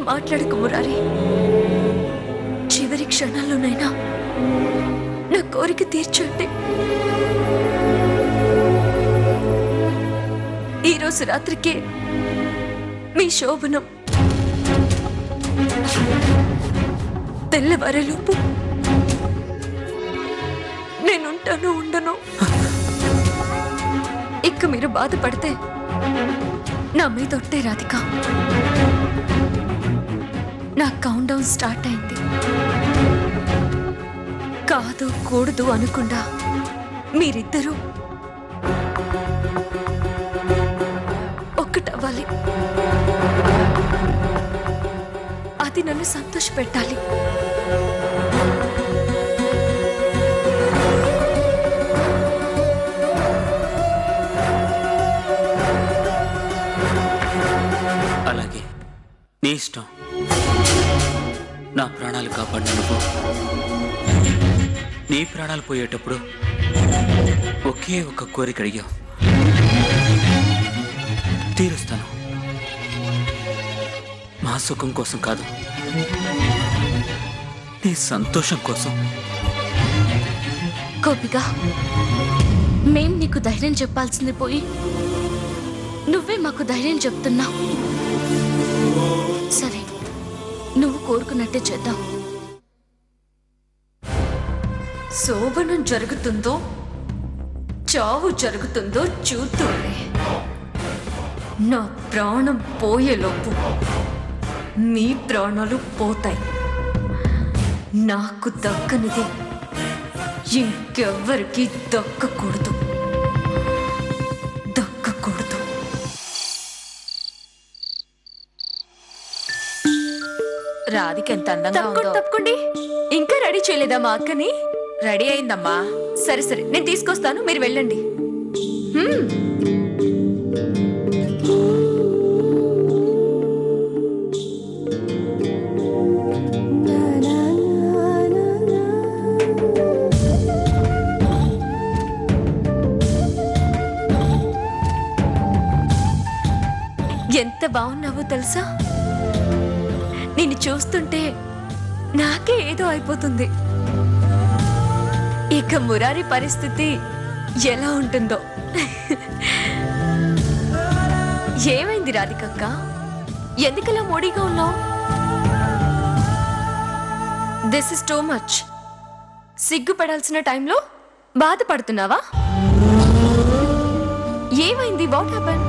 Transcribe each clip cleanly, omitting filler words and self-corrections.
మాట్లాడకు మురారి. చివరి క్షణాల్లోనైనా నా కోరిక తీర్చండి. ఈరోజు రాత్రికే మీ శోభనం. తెల్లవారేలోపు నేనుంటాను ఉండను. ఇక మీరు బాధపడితే నా మీద ఒట్టే రాధిక. నా కౌంట్ డౌన్ స్టార్ట్ అయింది. కాదు కూడదు అనకుండా మీరిద్దరూ ఒక్కటవ్వాలి. అది నన్ను సంతోషపెట్టాలి. అలాగే నీ ఇష్టం. నా ప్రాణాలు కాపాడిన నువ్వు నీ ప్రాణాలు పోయేటప్పుడు ఒకే ఒక కోరిక అడిగావు. తీరుస్తాను. మా సుఖం కోసం కాదు, నీ సంతోషం కోసం. గోపిక, మేం నీకు ధైర్యం చెప్పాల్సింది పోయి నువ్వే మాకు ధైర్యం చెప్తున్నావు. సరే, నువ్వు కోరుకున్నట్టే చేద్దాం. శోభనం జరుగుతుందో చావు జరుగుతుందో చూద్దాంలే. నా ప్రాణం పోయేలోపు మీ ప్రాణాలు పోతాయి. నాకు దక్కనిది ఇంకెవ్వరికి దక్కకూడదు. దక్కకూడదు. రాధిక ఎంత అందంగా ఉందో. తప్పకండి. ఇంకా రెడీ చేయలేదా మా అక్కని? రెడీ అయిందమ్మా. సరే సరే, నేను తీసుకొస్తాను, మీరు వెళ్ళండి. ఎంత బాగున్నావో తెలుసా? నిన్ను చూస్తుంటే నాకే ఏదో అయిపోతుంది. ఇక మురారి పరిస్థితి ఎలా ఉంటుందో. ఏమైంది రాధికక్క? ఎందుకలా మోడీగా ఉన్నావు? This is too much. సిగ్గుపడాల్సిన టైంలో బాధపడుతున్నావా? ఏమైంది? What happen?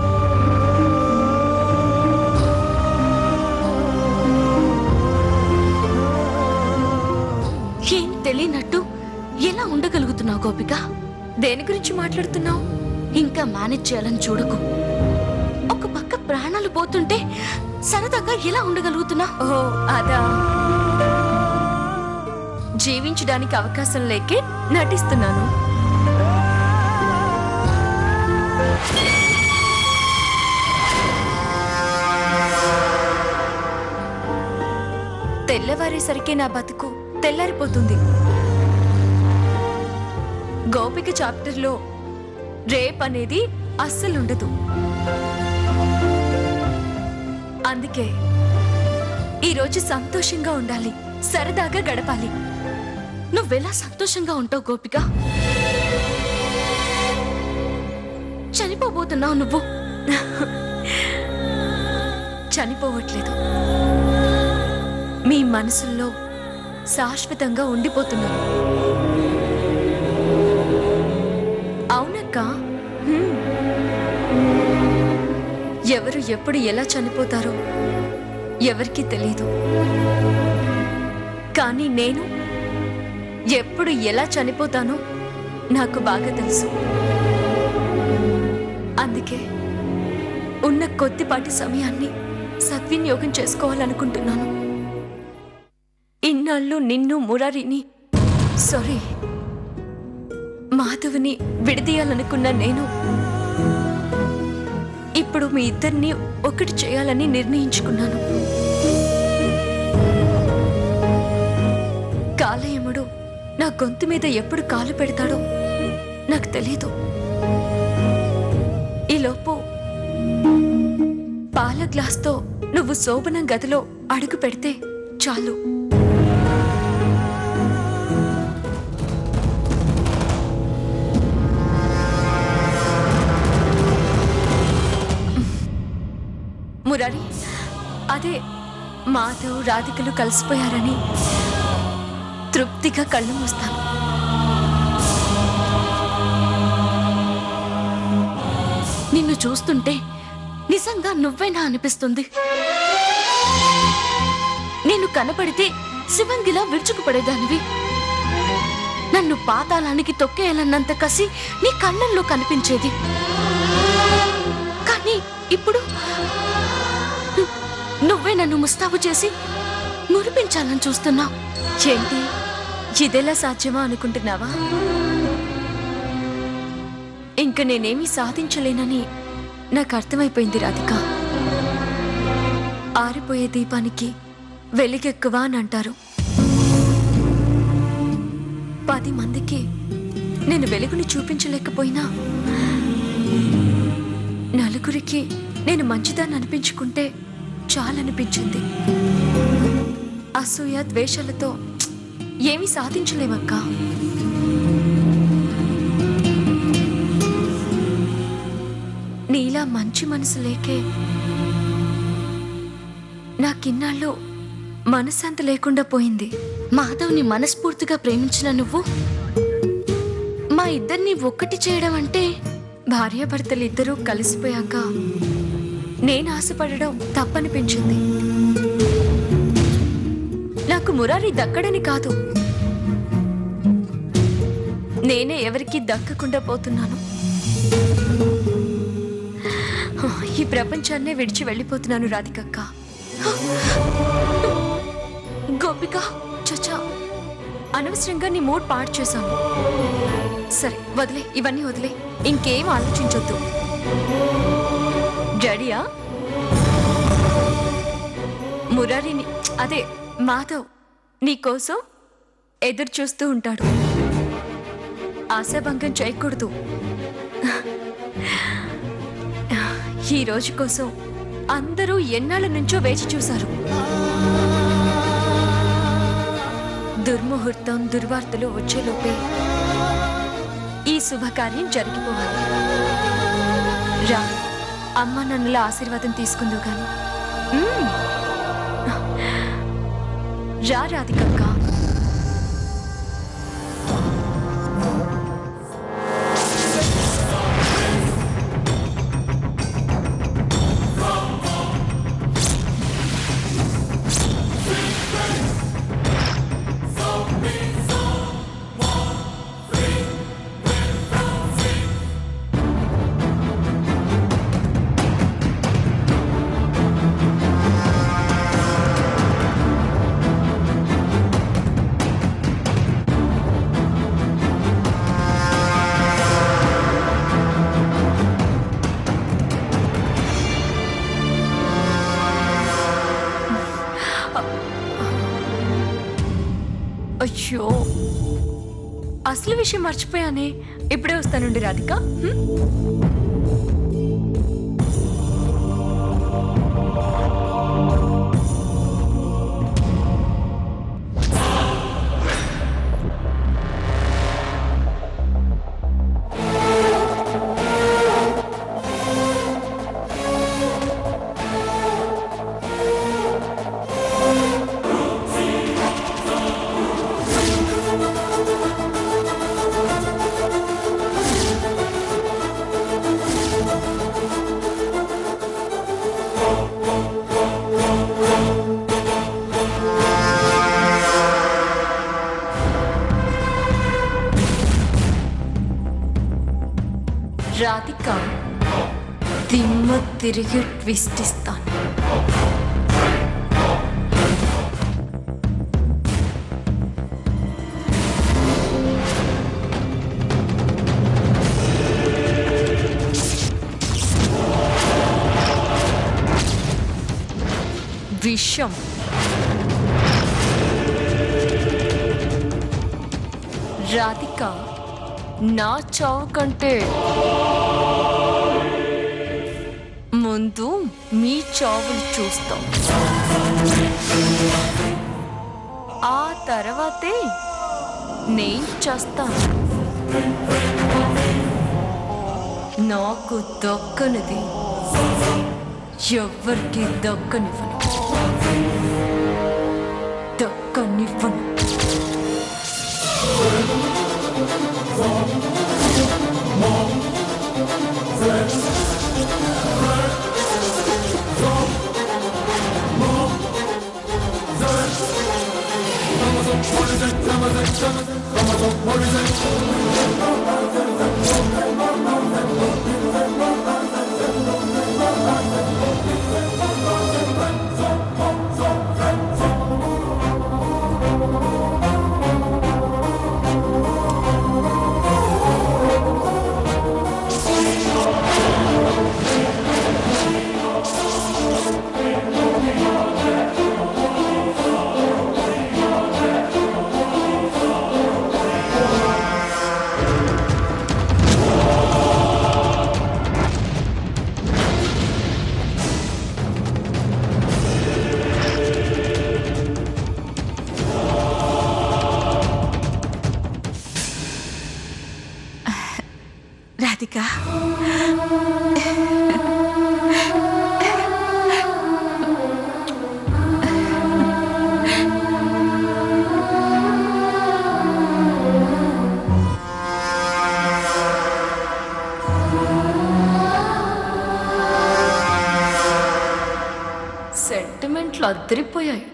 ఏం తెలియనట్టు ఎలా ఉండగలుగుతున్నావు గోపిక? దేని గురించి మాట్లాడుతున్నావు? ఇంకా మేనేజ్ చేయాలని చూడకు. ఒక పక్క ప్రాణాలు పోతుంటే సరదాగా ఎలా ఉండగలుగుతున్నా? ఓ అదా, జీవించడానికి అవకాశం లేకే నటిస్తున్నాను. తెల్లవారేసరికి నా బతుకు తెల్లారిపోతుంది. గోపిక చాప్టర్లో రేప్ అనేది అస్సలుండదు. అందుకే ఈరోజు సంతోషంగా ఉండాలి, సరదాగా గడపాలి. నువ్వెలా సంతోషంగా ఉంటావు గోపిక? చనిపోబోతున్నావు నువ్వు. చనిపోవట్లేదు, మీ మనసుల్లో శాశ్వతంగా ఉండిపోతున్నావు. అవునక్క. ఎవరు ఎప్పుడు ఎలా చనిపోతారో ఎవరికీ తెలీదు. కానీ నేను ఎప్పుడు ఎలా చనిపోతానో నాకు బాగా తెలుసు. అందుకే ఉన్న కొద్దిపాటి సమయాన్ని సద్వినియోగం చేసుకోవాలనుకుంటున్నాను. ఇన్నాళ్ళు నిన్ను మురారిని మాధవిని విడదీయాలనుకున్న నేను ఇప్పుడు మీ ఇద్దరిని ఒకటి చేయాలని నిర్ణయించుకున్నాను. కాలయముడు నా గొంతు మీద ఎప్పుడు కాలు పెడతాడో నాకు తెలీదు. ఈలోపు పాల గ్లాస్తో నువ్వు శోభనం గదిలో అడుగు పెడితే చాలు. మురారి, అదే మాధవ్ రాధికలు కలిసిపోయారని తృప్తిగా కళ్ళు మూస్తాను. నిన్ను చూస్తుంటే నిజంగా నువ్వేనా అనిపిస్తుంది. నేను కనపడితే శివంగిలా విరుచుకుపడేదానివి. నన్ను పాతాళానికి తొక్కేయాలన్నంత కసి నీ కళ్ళల్లో కనిపించేది. కానీ ఇప్పుడు నువ్వే నన్ను ముస్తాబు చేసి మురిపించాలని చూస్తున్నావు. ఏంటి, ఇదెలా సాధ్యమా అనుకుంటున్నావా? ఇంక నేనేమీ సాధించలేనని నాకు అర్థమైపోయింది రాధిక. ఆరిపోయే దీపానికి వెలుగెక్కువ అని అంటారు. 10 మందికి నేను వెలుగుని చూపించలేకపోయినా నలుగురికి నేను మంచిదాన్ని అనిపించుకుంటే చాలనిపించింది. అసూయ ద్వేషాలతో ఏమీ సాధించలేమక్కా. నీలా మంచి మనసు లేకే నాకిన్నాళ్ళు మనశ్శాంతి లేకుండా పోయింది. మాధవ్ని మనస్ఫూర్తిగా ప్రేమించిన నువ్వు మా ఇద్దరిని ఒక్కటి చేయడం అంటే, భార్యాభర్తలు ఇద్దరూ కలిసిపోయాక నేను ఆశపడడం తప్పనిపించింది. నాకు మురారి దక్కడని కాదు, నేనే ఎవరికీ దక్కకుండా పోతున్నాను. ఈ ప్రపంచాన్నే విడిచి వెళ్ళిపోతున్నాను రాధికక్క. గోపిక, చచ్చా, అనవసరంగా నీ మూడ్ పాడు చేశాను. సరే వదిలే, ఇవన్నీ వదిలే, ఇంకేం ఆలోచించొద్దు. డాడీయా, మురారిని, అదే మాధవ్ నీకోసం ఎదురు చూస్తూ ఉంటాడు. ఆశాభంగం చేయకూడదు. ఈ రోజు కోసం అందరూ ఎన్నాళ్ళ నుంచో వేచి చూశారు. దుర్ముహూర్తం, దుర్వార్తలు వచ్చేలోపే ఈ శుభకార్యం జరిగిపోవాలి. రా, అమ్మ నన్నుల ఆశీర్వాదం తీసుకుందో గాని. రా రాధికక్క. అయ్యో, అసలు విషయం మర్చిపోయానే. ఇప్పుడే వస్తానండి రాధిక. రాధిక, దిమ్మ తిరిగి ట్విస్ట్ ఇస్తాను. విషం. రాధిక, నా చావు కంటే ముందు మీ చావులు చూస్తాం. ఆ తర్వాతే నేను చేస్తాను. నాకు దక్కనిది ఎవరికి దక్కనివ్వను. దక్కనివ్వను. రాధిక, సెంటిమెంట్లు అద్దరిపోయాయి.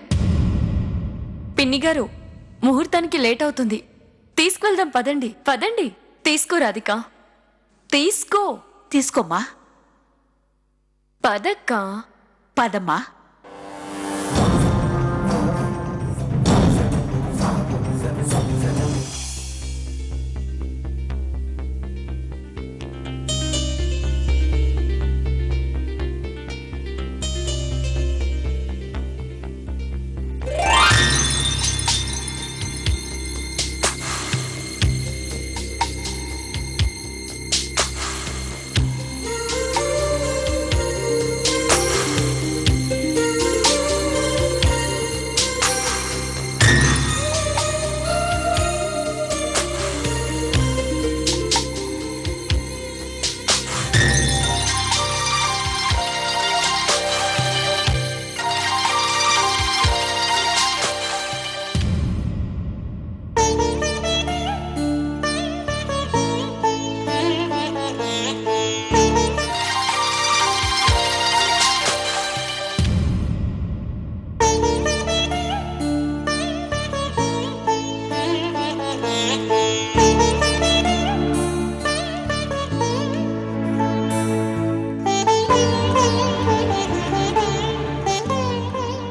పిన్ని గారు, ముహూర్తానికి లేట్ అవుతుంది. తీసుకువెళ్దాం. పదండి పదండి. తీసుకో రాధిక, తీసుకో. తీసుకోమ్మా. పదక్కా. పదమ్మా.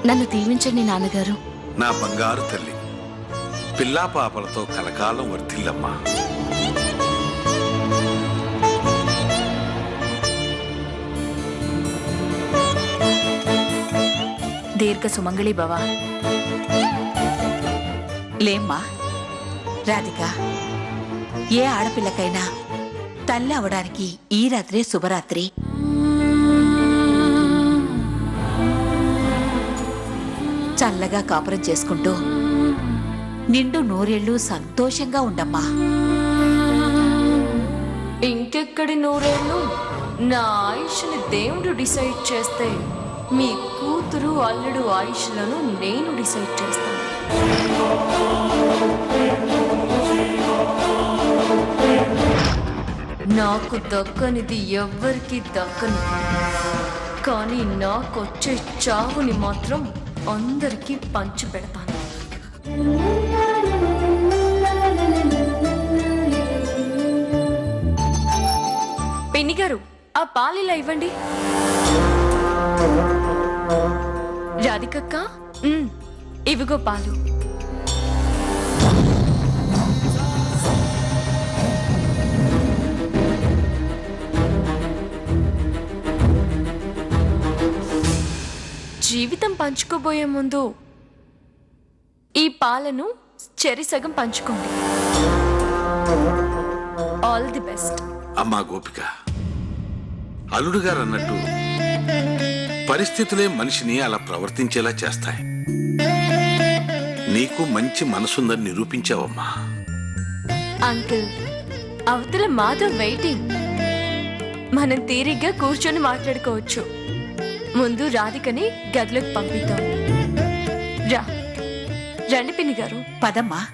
నన్ను దీవించండి నాన్నగారు. నా బంగారు తల్లి, పిల్లా పాపలతో కలకాలం వర్ధిల్లమ్మా. దీర్ఘ సుమంగళి భవ. లేమ్మా రాధిక, ఏ ఆడపిల్లకైనా తల్లి అవడానికి ఈ రాత్రే శుభరాత్రి. చల్లగా కాపురం చేసుకుంటూ నిండు నూరేళ్లు సంతోషంగా ఉండమ్మా. ఇంకెక్కడి నూరేళ్ళు? నా ఆయుష్ని దేవుడు డిసైడ్ చేస్తే మీ కూతురు అల్లుడు ఆయుష్లను నేను డిసైడ్ చేస్తాను. నాకు దక్కనిది ఎవ్వరికి దక్కని, కానీ నాకొచ్చే చావుని మాత్రం అందరికీ పంచి పెడతాను. పిన్ని గారు, ఆ పాలిలా ఇవ్వండి. రాధికక్క, ఇవిగో పాలు. జీవితం పంచుకోబోయే ముందు ఈ పాలను చెరిసగం పంచుకోండి. All the best. అమ్మా గోపిక, అల్లుడు గారు అన్నట్టు పరిస్థితులే మనిషిని అలా ప్రవర్తించేలా చేస్తాయి. నీకు మంచి మనసుందని నిరూపించావమ్మా. అంకుల్, అవతల మాధవ్ వెయిటింగ్. మనం తీరిగ్గా కూర్చొని మాట్లాడుకోవచ్చు. ముందు రాధికని గదిలోకి పంపిద్దాం. రండి పిన్ని గారు. పదమ్మా.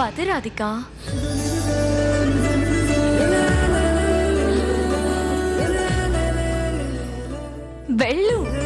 పద రాధిక. వెళ్ళు.